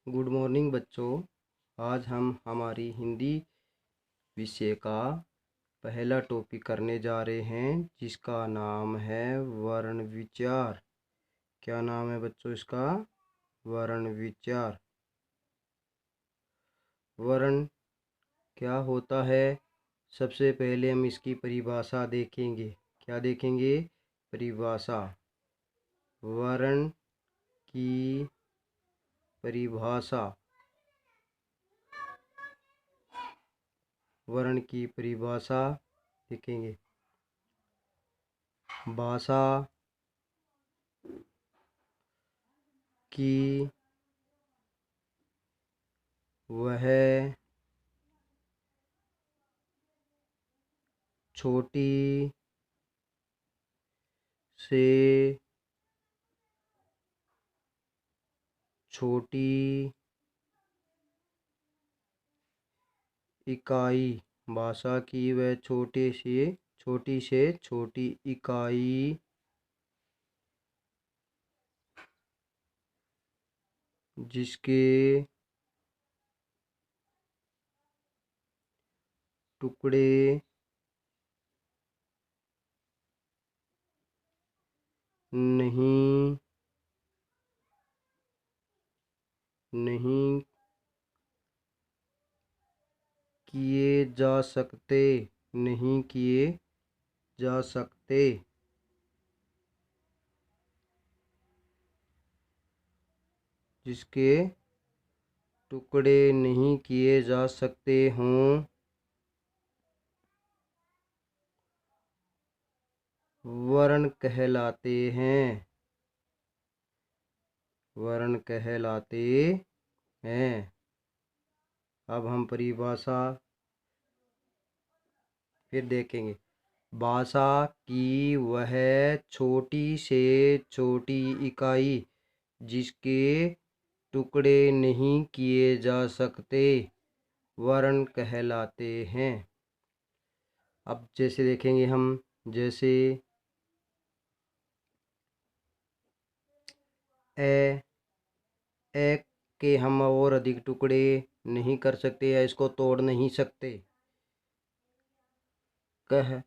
Good morning बच्चों। आज हम हमारी हिंदी विषय का पहला टॉपिक करने जा रहे हैं, जिसका नाम है वर्ण विचार। क्या नाम है बच्चों इसका? वर्ण विचार। वर्ण क्या होता है? सबसे पहले हम इसकी परिभाषा देखेंगे। क्या देखेंगे? परिभाषा। वर्ण की परिभाषा। वर्ण की परिभाषा देखेंगे। भाषा की वह छोटी से छोटी इकाई। भाषा की वह छोटी से छोटी इकाई जिसके टुकड़े नहीं किए जा सकते। नहीं किए जा सकते। जिसके टुकड़े नहीं किए जा सकते हों, वर्ण कहलाते हैं। वर्ण कहलाते हैं। अब हम परिभाषा फिर देखेंगे। भाषा की वह छोटी से छोटी इकाई जिसके टुकड़े नहीं किए जा सकते, वर्ण कहलाते हैं। अब जैसे देखेंगे हम, जैसे ए के हम और अधिक टुकड़े नहीं कर सकते या इसको तोड़ नहीं सकते। कह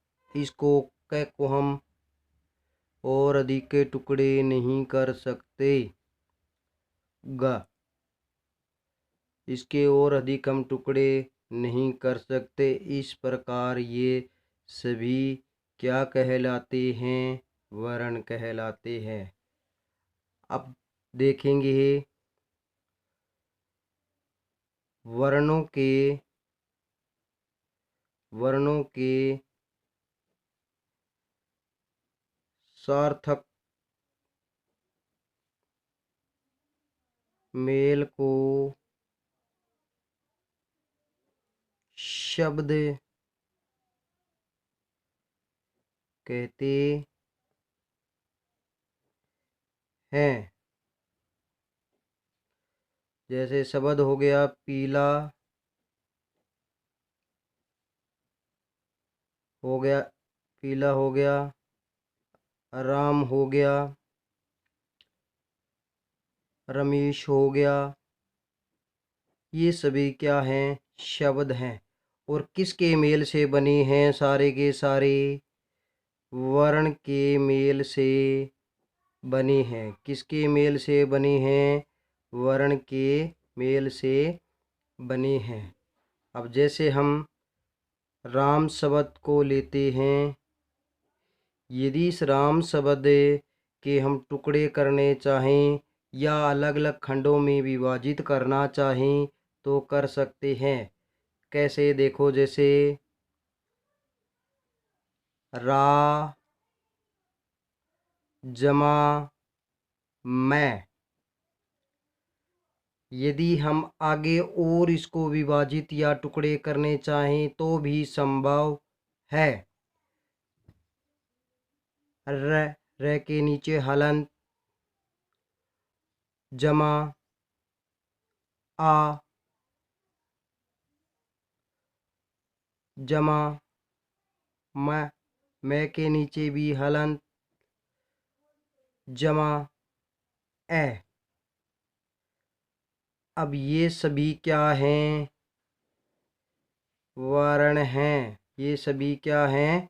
को हम और अधिक के टुकड़े नहीं कर सकते। ग इसके और अधिक हम टुकड़े नहीं कर सकते। इस प्रकार ये सभी क्या कहलाते हैं? वर्ण कहलाते हैं। अब देखेंगे वर्णों के सार्थक मेल को शब्द कहते हैं। जैसे शब्द हो गया पीला, पीला हो गया, राम हो गया, रमेश हो गया। ये सभी क्या हैं? शब्द हैं। और किसके मेल से बने हैं? सारे के सारे वर्ण के मेल से बने हैं। किसके मेल से बने हैं? वर्ण के मेल से बने हैं। अब जैसे हम राम शब्द को लेते हैं। यदि इस राम शब्द के हम टुकड़े करने चाहें या अलग अलग खंडों में विभाजित करना चाहें तो कर सकते हैं। कैसे? देखो, जैसे रा जमा मैं। यदि हम आगे और इसको विभाजित या टुकड़े करने चाहें तो भी संभव है। र के नीचे हलंत जमा आ जमा मैं के नीचे भी हलंत जमा ए। अब ये सभी क्या हैं? वर्ण हैं। ये सभी क्या हैं?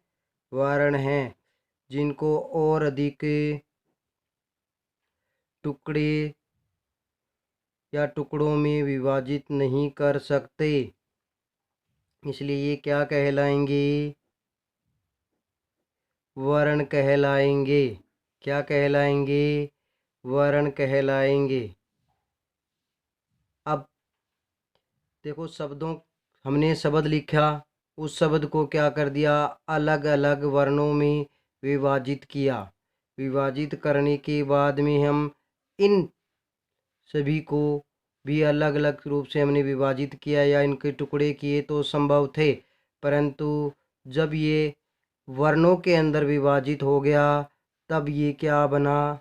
वर्ण हैं, जिनको और अधिक टुकड़े या टुकड़ों में विभाजित नहीं कर सकते, इसलिए ये क्या कहलाएंगे? वर्ण कहलाएंगे। क्या कहलाएंगे? वर्ण कहलाएंगे। अब देखो, हमने शब्द लिखा, उस शब्द को क्या कर दिया? अलग अलग वर्णों में विभाजित किया। विभाजित करने के बाद में हम इन सभी को भी अलग अलग रूप से हमने विभाजित किया या इनके टुकड़े किए तो संभव थे, परंतु जब ये वर्णों के अंदर विभाजित हो गया तब ये क्या बना?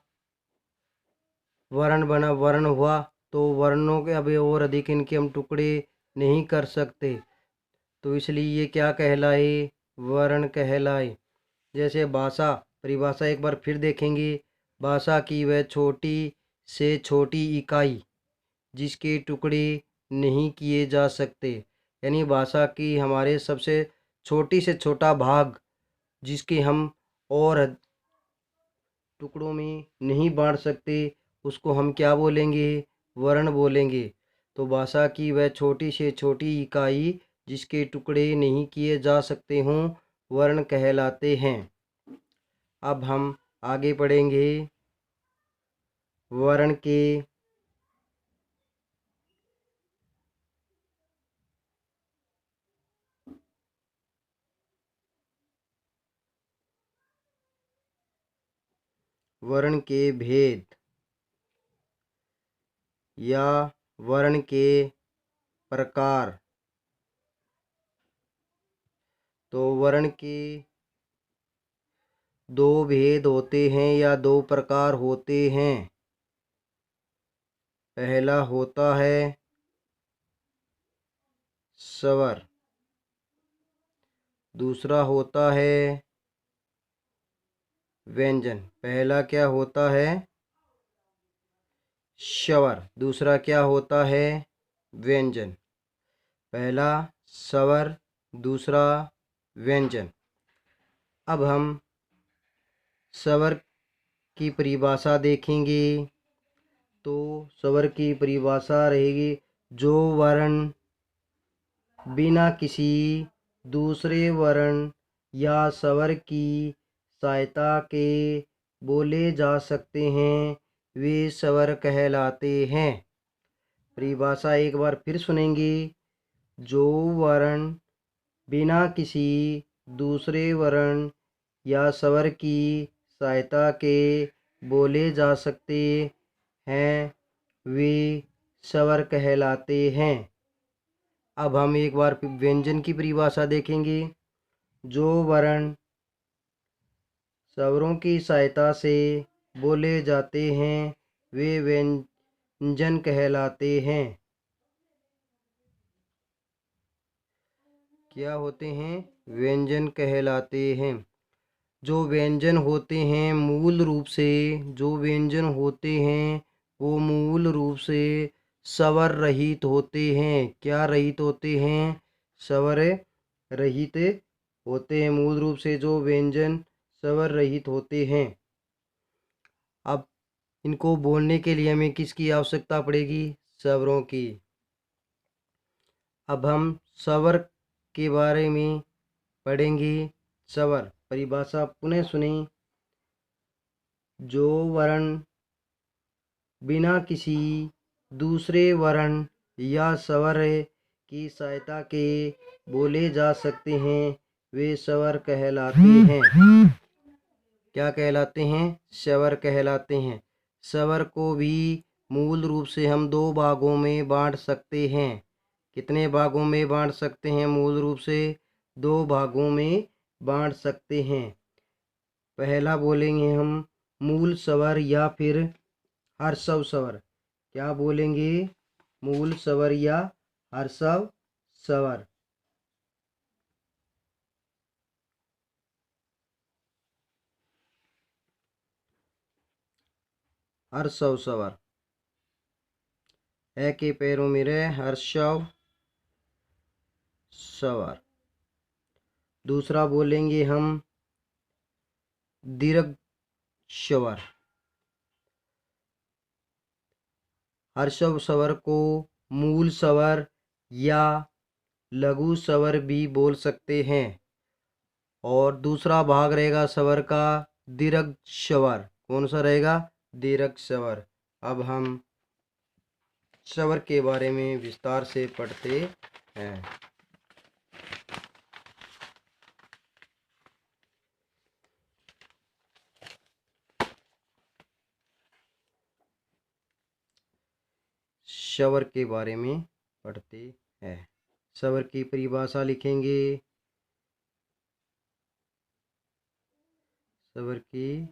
वर्ण बना। वर्ण हुआ तो वर्णों के अब और अधिक इनके हम टुकड़े नहीं कर सकते, तो इसलिए ये क्या कहलाए? वर्ण कहलाए। जैसे भाषा, परिभाषा एक बार फिर देखेंगे। भाषा की वह छोटी से छोटी इकाई जिसके टुकड़े नहीं किए जा सकते, यानी भाषा की हमारे सबसे छोटी से छोटा भाग जिसके हम और टुकड़ों में नहीं बांट सकते, उसको हम क्या बोलेंगे? वर्ण बोलेंगे। तो भाषा की वह छोटी से छोटी इकाई जिसके टुकड़े नहीं किए जा सकते हों, वर्ण कहलाते हैं। अब हम आगे पढ़ेंगे वर्ण के वर्ण के भेद या वर्ण के प्रकार। तो वर्ण के दो भेद होते हैं या दो प्रकार होते हैं। पहला होता है स्वर, दूसरा होता है व्यंजन। पहला क्या होता है? स्वर। दूसरा क्या होता है? व्यंजन। पहला स्वर, दूसरा व्यंजन। अब हम स्वर की परिभाषा देखेंगे। तो स्वर की परिभाषा रहेगी, जो वर्ण बिना किसी दूसरे वर्ण या स्वर की सहायता के बोले जा सकते हैं, वे स्वर कहलाते हैं। परिभाषा एक बार फिर सुनेंगे। जो वर्ण बिना किसी दूसरे वर्ण या स्वर की सहायता के बोले जा सकते हैं, वे स्वर कहलाते हैं। अब हम एक बार व्यंजन की परिभाषा देखेंगे। जो वर्ण स्वरों की सहायता से बोले जाते हैं, वे व्यंजन कहलाते हैं। क्या होते हैं? व्यंजन कहलाते हैं। जो व्यंजन होते हैं मूल रूप से, जो व्यंजन होते हैं वो मूल रूप से स्वर रहित होते हैं। क्या रहित होते हैं? स्वर रहित होते हैं। मूल रूप से जो व्यंजन स्वर रहित होते हैं। अब इनको बोलने के लिए हमें किसकी आवश्यकता पड़ेगी? स्वरों की। अब हम स्वर के बारे में पढ़ेंगे। स्वर परिभाषा पुनः सुने। जो वर्ण बिना किसी दूसरे वर्ण या स्वर की सहायता के बोले जा सकते हैं, वे स्वर कहलाते हैं। क्या कहलाते हैं? स्वर कहलाते हैं। स्वर को भी मूल रूप से हम दो भागों में बांट सकते हैं। कितने भागों में बांट सकते हैं? मूल रूप से दो भागों में बांट सकते हैं। पहला बोलेंगे हम मूल स्वर या फिर हर्षव स्वर। क्या बोलेंगे? मूल स्वर या हर्षव स्वर। हर्षव स्वर है के पैरों में रे, हर्षव सवर। दूसरा बोलेंगे हम दीर्घ स्वर। हर्षव स्वर को मूल स्वर या लघु स्वर भी बोल सकते हैं। और दूसरा भाग रहेगा स्वर का दीर्घ स्वर। कौन सा रहेगा? दीर्घ स्वर। अब हम स्वर के बारे में विस्तार से पढ़ते हैं। स्वर के बारे में पढ़ते हैं। स्वर की परिभाषा लिखेंगे। स्वर की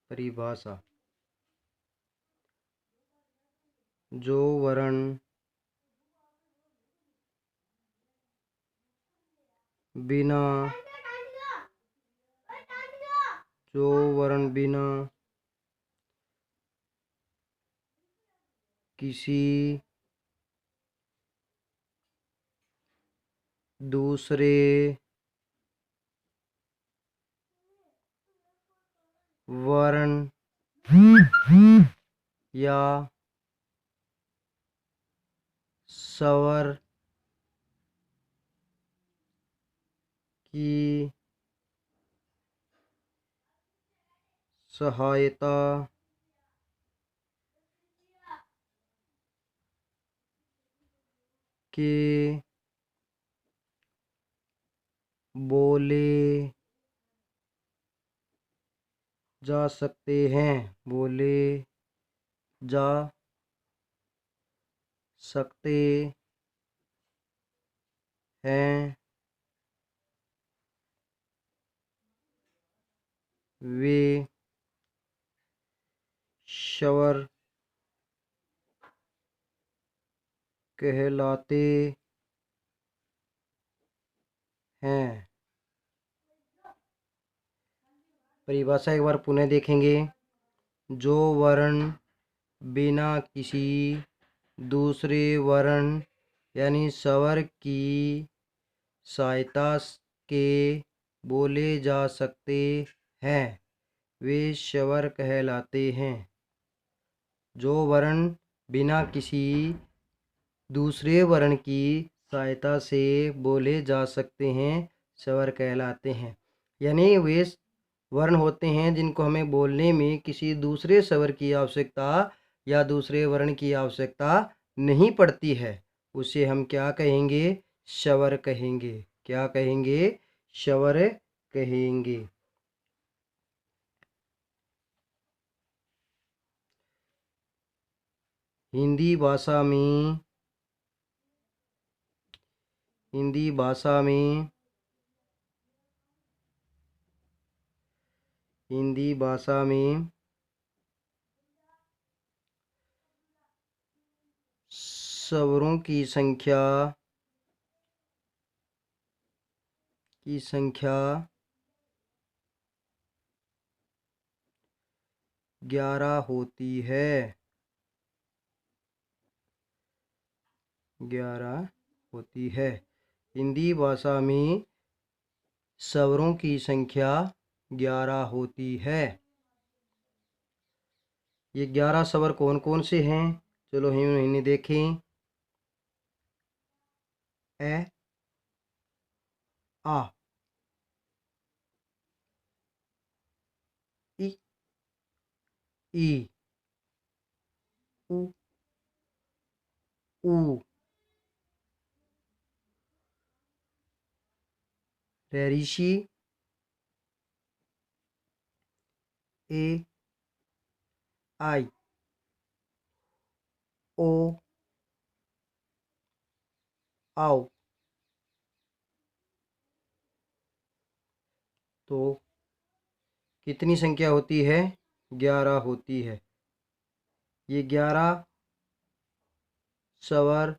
परिभाषा, जो वर्ण बिना किसी दूसरे वर्ण या स्वर की सहायता के बोले जा सकते हैं। बोले जा सकते हैं। वे स्वर कहलाते हैं। परिभाषा एक बार पुनः देखेंगे। जो वर्ण बिना किसी दूसरे वर्ण यानी स्वर की सहायता के बोले जा सकते हैं, वे स्वर कहलाते हैं। जो वर्ण बिना किसी दूसरे वर्ण की सहायता से बोले जा सकते हैं, स्वर कहलाते हैं। यानी वे वर्ण होते हैं जिनको हमें बोलने में किसी दूसरे स्वर की आवश्यकता या दूसरे वर्ण की आवश्यकता नहीं पड़ती है। उसे हम क्या कहेंगे? स्वर कहेंगे। क्या कहेंगे? स्वर कहेंगे। हिंदी भाषा में स्वरों की संख्या 11 होती है। 11 होती है। हिंदी भाषा में स्वरों की संख्या 11 होती है। ये 11 स्वर कौन कौन से हैं? चलो हम इन्हें देखें। ए, आ, इ, ई, उ, ऊ, ऋषि, ए, आई, ओ, आओ। तो कितनी संख्या होती है? 11 होती है। ये 11 स्वर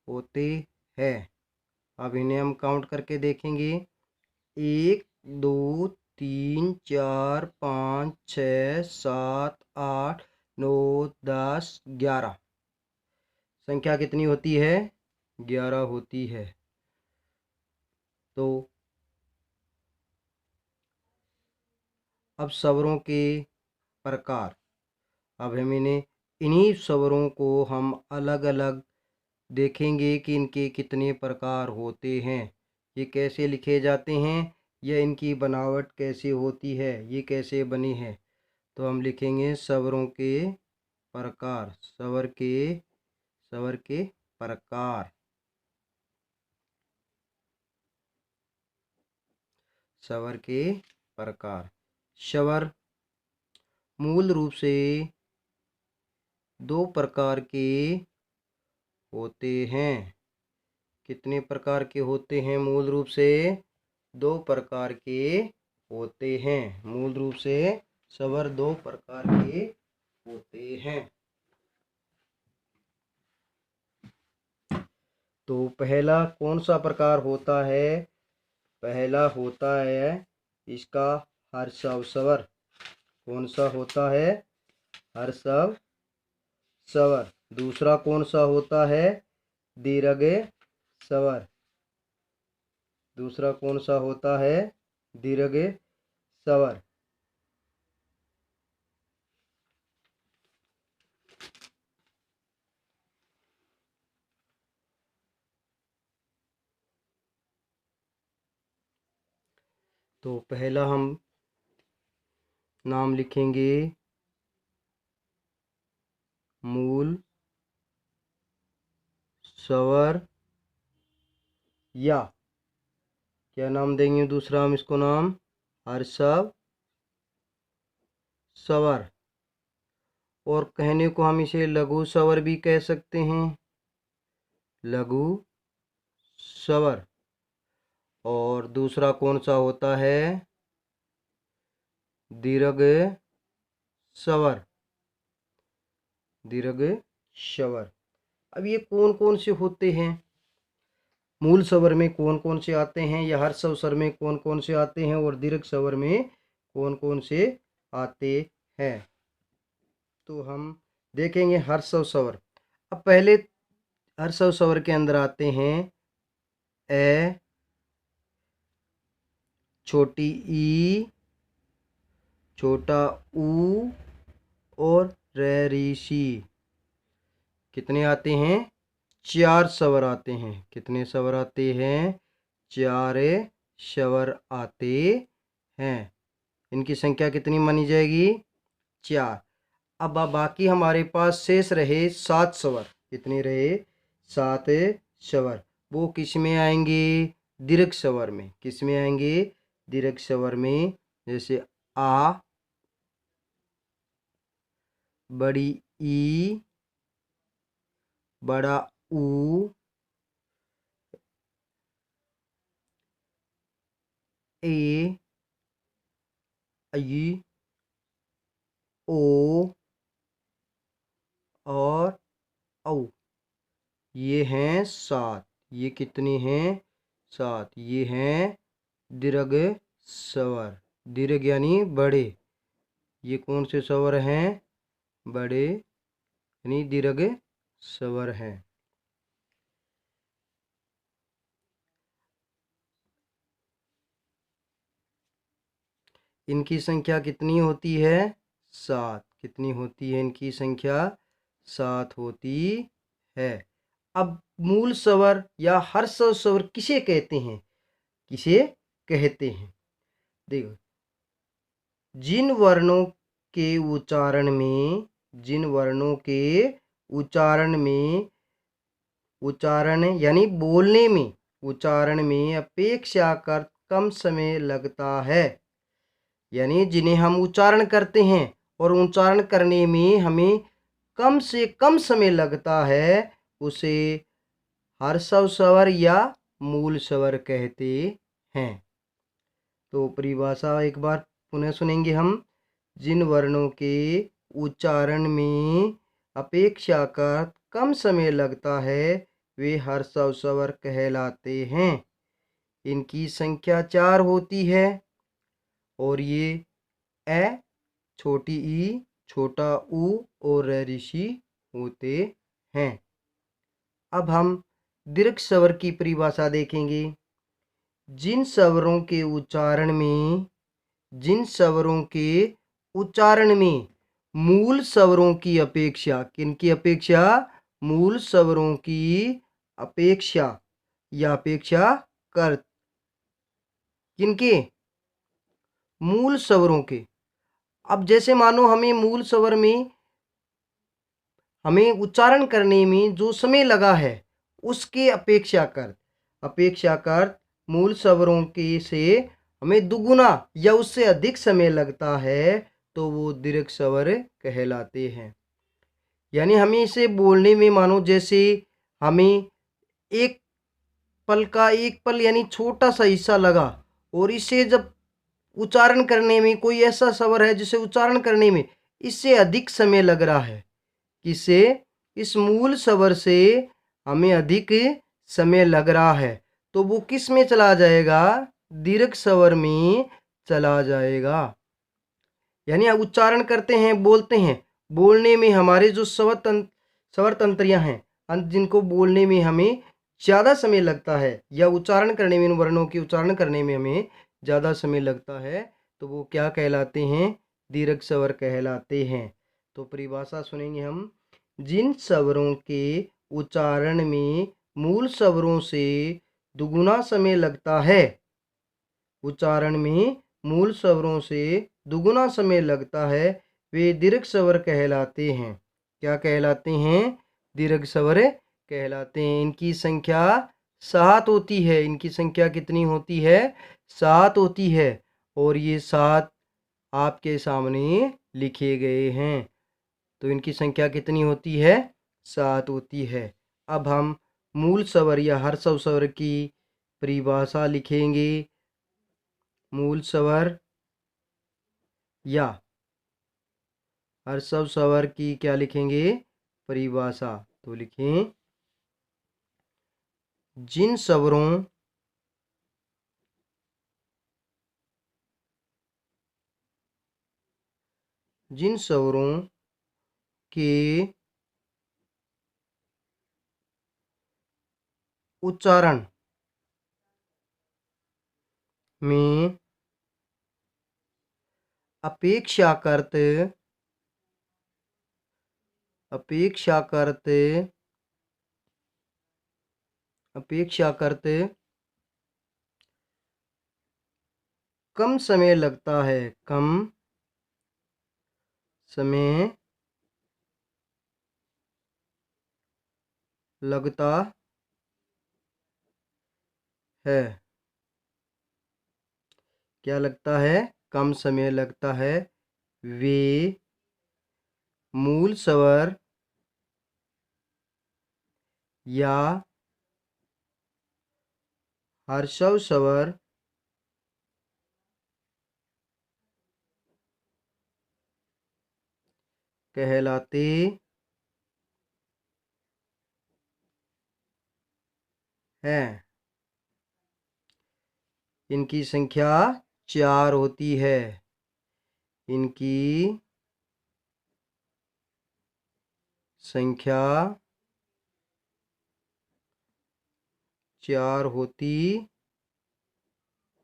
होते हैं। अब इन्हें हम काउंट करके देखेंगे। 1 2 3 4 5 6 7 8 9 10 11। संख्या कितनी होती है? 11 होती है। तो अब स्वरों के प्रकार, अब हम इन्हीं स्वरों को हम अलग अलग देखेंगे कि इनके कितने प्रकार होते हैं, ये कैसे लिखे जाते हैं, या इनकी बनावट कैसे होती है, ये कैसे बनी है। तो हम लिखेंगे स्वरों के प्रकार, स्वर के प्रकार, स्वर के प्रकार। स्वर मूल रूप से दो प्रकार के होते हैं। कितने प्रकार के होते हैं? मूल रूप से दो प्रकार के होते हैं। मूल रूप से स्वर दो प्रकार के होते हैं। तो पहला कौन सा प्रकार होता है? पहला होता है इसका हर्षव स्वर। कौन सा होता है? हर्षव स्वर। दूसरा कौन सा होता है? दीर्घ स्वर। दूसरा कौन सा होता है? दीर्घ स्वर। तो पहला हम नाम लिखेंगे मूल स्वर, या क्या नाम देंगे दूसरा हम इसको नाम? हर्षव स्वर। और कहने को हम इसे लघु स्वर भी कह सकते हैं, लघु स्वर। और दूसरा कौन सा होता है? दीर्घ स्वर। दीर्घ स्वर। अब ये कौन कौन से होते हैं? मूल स्वर में कौन कौन से आते हैं, या हर्षव स्वर में कौन कौन से आते हैं, और दीर्घ स्वर में कौन कौन से आते हैं? तो हम देखेंगे हर्षव स्वर। अब पहले हर्षव स्वर के अंदर आते हैं ए, छोटी ई, छोटा ऊ और ऋषि। कितने आते हैं? 4 स्वर आते हैं। कितने स्वर आते हैं? 4 स्वर आते हैं। इनकी संख्या कितनी मानी जाएगी? 4। अब बाकी हमारे पास शेष रहे 7 स्वर। कितने रहे? 7 स्वर। वो किस में आएंगे? दीर्घ स्वर में। किस में आएंगे? दीर्घ स्वर में। जैसे आ, बड़ी ई, बड़ा ऊ, ए, ई, ओ और औ। ये हैं 7। ये कितने हैं? 7। ये हैं दीर्घ स्वर। दीर्घ यानी बड़े। ये कौन से स्वर हैं? बड़े यानी दीर्घ स्वर हैं। इनकी संख्या कितनी होती है? 7। कितनी होती है इनकी संख्या? 7 होती है। अब मूल स्वर या हर्षव स्वर किसे कहते हैं? किसे कहते हैं? देखो, जिन वर्णों के उच्चारण में, जिन वर्णों के उच्चारण में, उच्चारण यानी बोलने में, उच्चारण में अपेक्षाकृत कम समय लगता है। यानी जिन्हें हम उच्चारण करते हैं और उच्चारण करने में हमें कम से कम समय लगता है, उसे हर्षव स्वर या मूल स्वर कहते हैं। तो परिभाषा एक बार पुनः सुनेंगे हम। जिन वर्णों के उच्चारण में अपेक्षाकृत कम समय लगता है, वे हर्षव स्वर कहलाते हैं। इनकी संख्या 4 होती है, और ये ए, छोटी ई, छोटा ऊ और ऋषि होते हैं। अब हम दीर्घ स्वर की परिभाषा देखेंगे। जिन स्वरों के उच्चारण में मूल स्वरों की अपेक्षा, किनकी अपेक्षा? मूल स्वरों की अपेक्षा या अपेक्षा कर, किनके? मूल स्वरों के। अब जैसे मानो हमें मूल स्वर में हमें उच्चारण करने में जो समय लगा है उसके अपेक्षाकृत मूल स्वरों के से हमें दुगुना या उससे अधिक समय लगता है तो वो दीर्घ स्वर कहलाते हैं। यानी हमें इसे बोलने में मानो जैसे हमें एक पल यानी छोटा सा हिस्सा लगा और इसे जब उच्चारण करने में कोई ऐसा स्वर है जिसे उच्चारण करने में इससे अधिक समय लग रहा है, किसे? इस मूल स्वर से हमें अधिक समय लग रहा है तो वो किस में चला जाएगा? दीर्घ स्वर में चला जाएगा। यानी उच्चारण करते हैं, बोलते हैं, बोलने में हमारे जो स्वर तंत्रियां हैं जिनको बोलने में हमें ज़्यादा समय लगता है या उच्चारण करने में, वर्णों की उच्चारण करने में हमें ज़्यादा समय लगता है तो वो क्या कहलाते हैं? दीर्घ स्वर कहलाते हैं। तो परिभाषा सुनेंगे हम। जिन स्वरों के उच्चारण में मूल स्वरों से दुगुना समय लगता है, उच्चारण में मूल स्वरों से दुगुना समय लगता है, वे दीर्घ स्वर कहलाते हैं। क्या कहलाते हैं? दीर्घ स्वर कहलाते हैं। इनकी संख्या 7 होती है। इनकी संख्या कितनी होती है? 7 होती है और ये 7 आपके सामने लिखे गए हैं। तो इनकी संख्या कितनी होती है? 7 होती है। अब हम मूल स्वर या हर्षव स्वर की परिभाषा लिखेंगे। मूल स्वर या हर्षव स्वर की क्या लिखेंगे? परिभाषा। तो लिखें जिन स्वरों के उच्चारण में अपेक्षाकृत कम समय लगता है, कम समय लगता है। क्या लगता है? कम समय लगता है। वे मूल स्वर या हर्षव स्वर कहलाते हैं। इनकी संख्या 4 होती है। इनकी संख्या 4 होती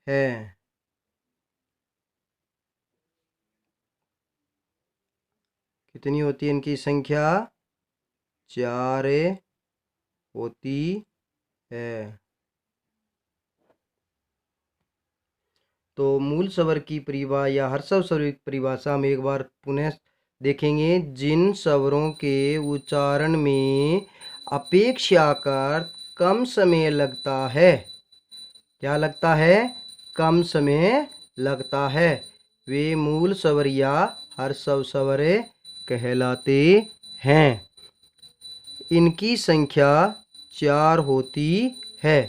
है। कितनी होती है इनकी संख्या? 4 होती है। तो मूल स्वर की परिभाषा या हर्षव स्वर की परिभाषा में एक बार पुनः देखेंगे। जिन स्वरों के उच्चारण में अपेक्षाकृत कम समय लगता है, क्या लगता है? कम समय लगता है, वे मूल स्वर या हर्षव स्वर कहलाते हैं। इनकी संख्या 4 होती है।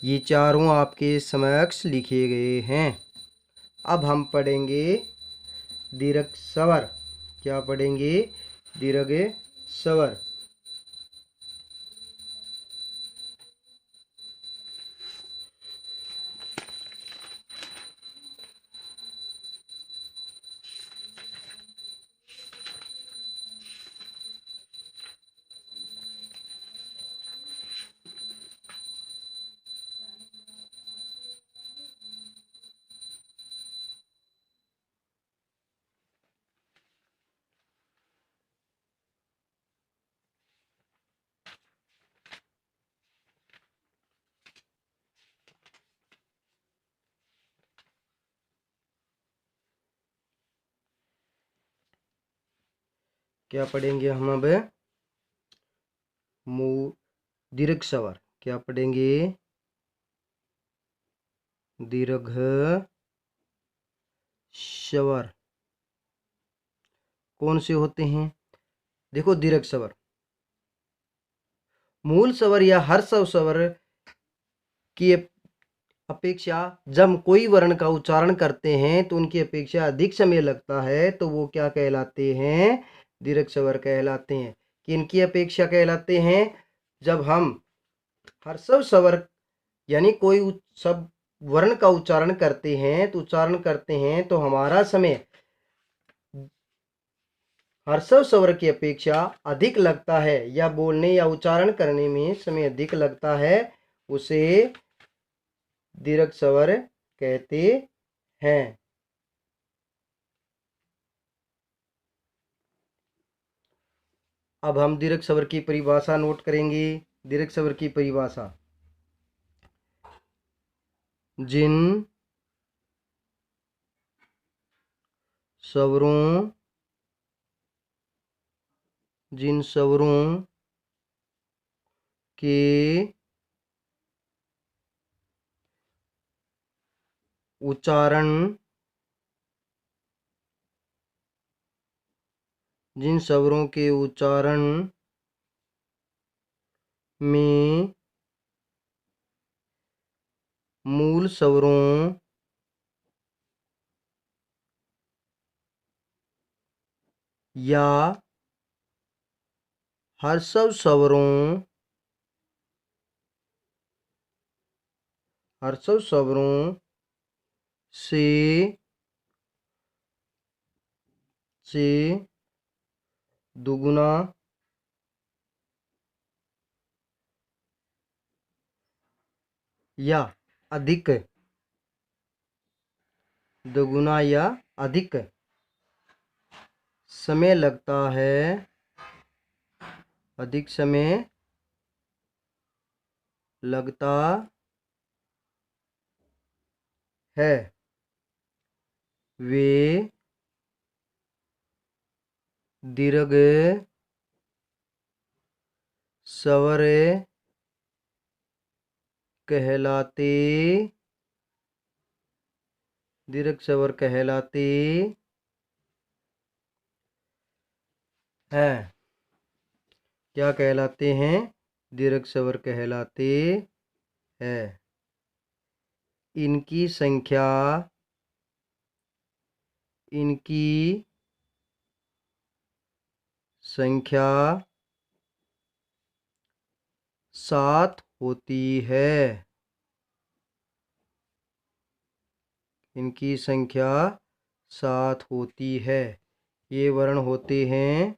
ये चारों आपके समक्ष लिखे गए हैं। अब हम पढ़ेंगे दीर्घ स्वर। क्या पढ़ेंगे? दीर्घ स्वर। क्या पढ़ेंगे हम अब? दीर्घ स्वर। क्या पढ़ेंगे? दीर्घ स्वर कौन से होते हैं? देखो, दीर्घ स्वर मूल स्वर या हर्षव स्वर की अपेक्षा जब कोई वर्ण का उच्चारण करते हैं तो उनकी अपेक्षा अधिक समय लगता है, तो वो क्या कहलाते हैं? दीर्घ स्वर कहलाते हैं। किनकी अपेक्षा कहलाते हैं? जब हम हर्षव स्वर यानी कोई सब वर्ण का उच्चारण करते हैं तो हमारा समय हर्षव स्वर की अपेक्षा अधिक लगता है, या बोलने या उच्चारण करने में समय अधिक लगता है, उसे दीर्घ स्वर कहते हैं। अब हम दीर्घ स्वर की परिभाषा नोट करेंगे। दीर्घ स्वर की परिभाषा: जिन स्वरों के उच्चारण में मूल स्वरों या हर्षव स्वरों से दुगुना या अधिक समय लगता है, वे दीर्घ स्वर कहलाते हैं। क्या कहलाते हैं? दीर्घ स्वर कहलाते हैं। इनकी संख्या 7 होती है। इनकी संख्या 7 होती है। ये वर्ण होते हैं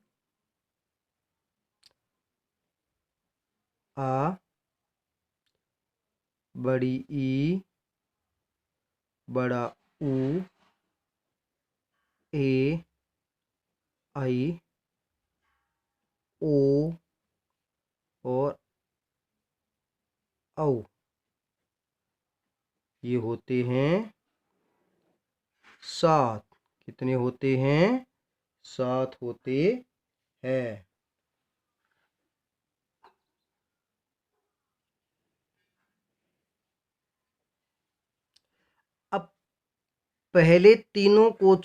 आ, बड़ी ई, बड़ा ऊ, ए, आई, ओ और औ। ये होते हैं 7। कितने होते हैं? 7 होते हैं। अब पहले तीनों को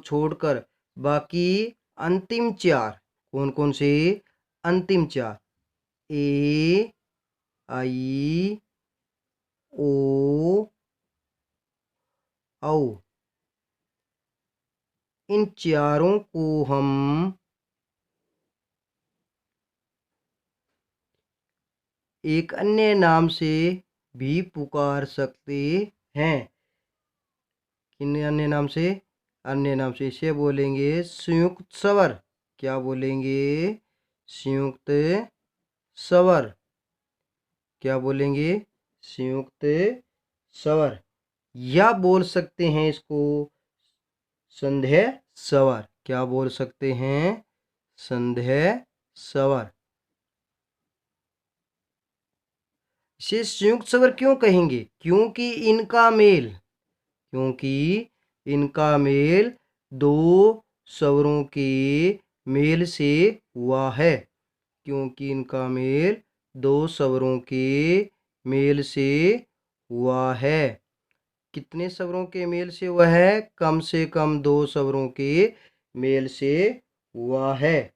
छोड़कर बाकी अंतिम 4 कौन कौन से? अंतिम 4 ए, आई, ओ, औ, इन चारों को हम एक अन्य नाम से भी पुकार सकते हैं। किन अन्य नाम से? इसे बोलेंगे संयुक्त स्वर। क्या बोलेंगे? संयुक्त स्वर। क्या बोलेंगे? संयुक्त स्वर। या बोल सकते हैं इसको संदेह स्वर। क्या बोल सकते हैं? संदेह स्वर। इसे संयुक्त स्वर क्यों कहेंगे? क्योंकि इनका मेल दो स्वरों के मेल से हुआ है, क्योंकि इनका मेल दो स्वरों के मेल से हुआ है। कितने स्वरों के मेल से हुआ है? कम से कम दो स्वरों के मेल से हुआ है।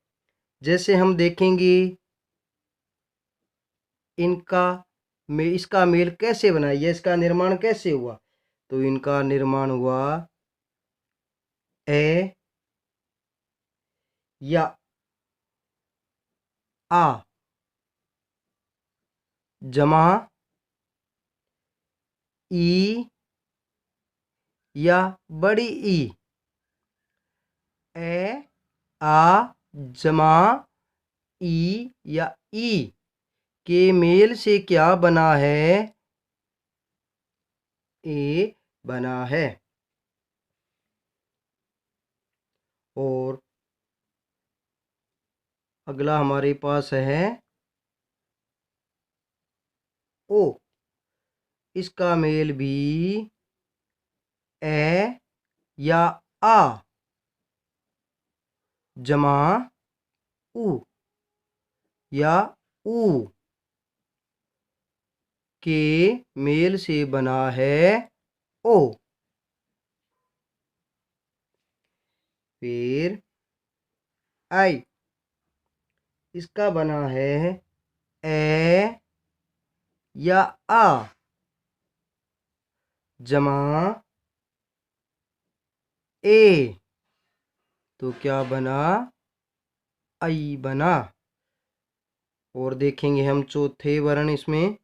जैसे हम देखेंगे इसका मेल कैसे बना, या इसका निर्माण कैसे हुआ, तो इनका निर्माण हुआ ए या आ जमा ई या बड़ी ई। ए आ जमा ई या ई के मेल से क्या बना है? ए बना है। और अगला हमारे पास है ओ। इसका मेल भी ए या आ जमा उ या ऊ के मेल से बना है ओ। फिर आई, इसका बना है ए या आ जमा ए, तो क्या बना? आई बना। और देखेंगे हम चौथे वर्ण इसमें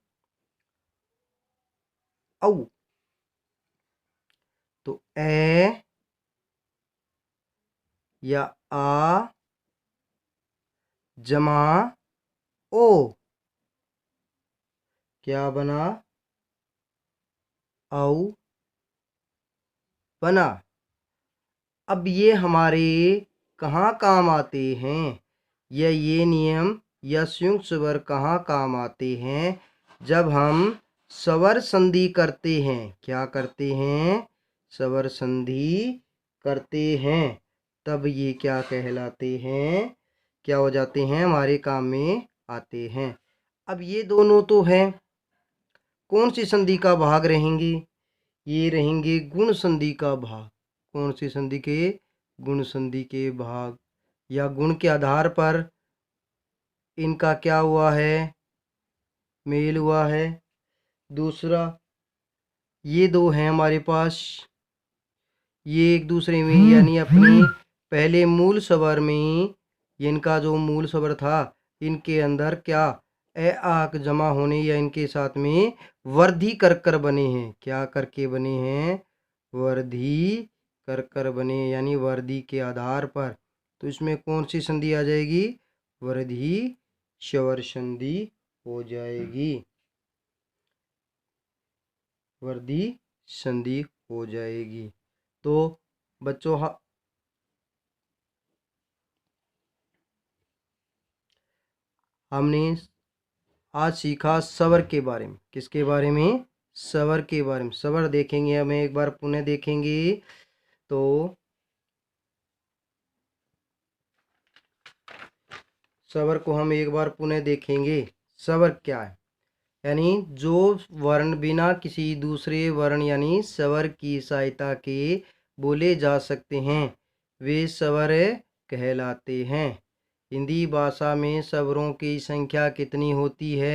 औ, तो ए या आ जमा ओ, क्या बना? औ बना। अब ये हमारे कहाँ काम आते हैं, या ये नियम या संयुक्त स्वर कहाँ काम आते हैं? जब हम स्वर संधि करते हैं। क्या करते हैं? स्वर संधि करते हैं, तब ये क्या कहलाते हैं? क्या हो जाते हैं? हमारे काम में आते हैं। अब ये दोनों तो हैं, कौन सी संधि का भाग रहेंगे? ये रहेंगे गुण संधि का भाग। कौन सी संधि के? गुण संधि के भाग, या गुण के आधार पर इनका क्या हुआ है? मेल हुआ है। दूसरा, ये दो हैं हमारे पास, ये एक दूसरे में यानी अपने पहले मूल स्वर में, इनका जो मूल स्वर था इनके अंदर क्या ए आक जमा होने या इनके साथ में वर्धी कर कर बने हैं। क्या करके बने हैं? वर्धी कर कर बने, यानी वर्धी के आधार पर। तो इसमें कौन सी संधि आ जाएगी? वर्धी स्वर संधि हो जाएगी। वर्धी संधि हो जाएगी। तो बच्चों हमने आज सीखा स्वर के बारे में। किसके बारे में? स्वर के बारे में। स्वर देखेंगे हमें एक बार पुनः देखेंगे तो स्वर को हम एक बार पुनः देखेंगे। स्वर क्या है? यानी जो वर्ण बिना किसी दूसरे वर्ण यानी स्वर की सहायता के बोले जा सकते हैं, वे स्वर कहलाते हैं। हिंदी भाषा में स्वरों की संख्या कितनी होती है?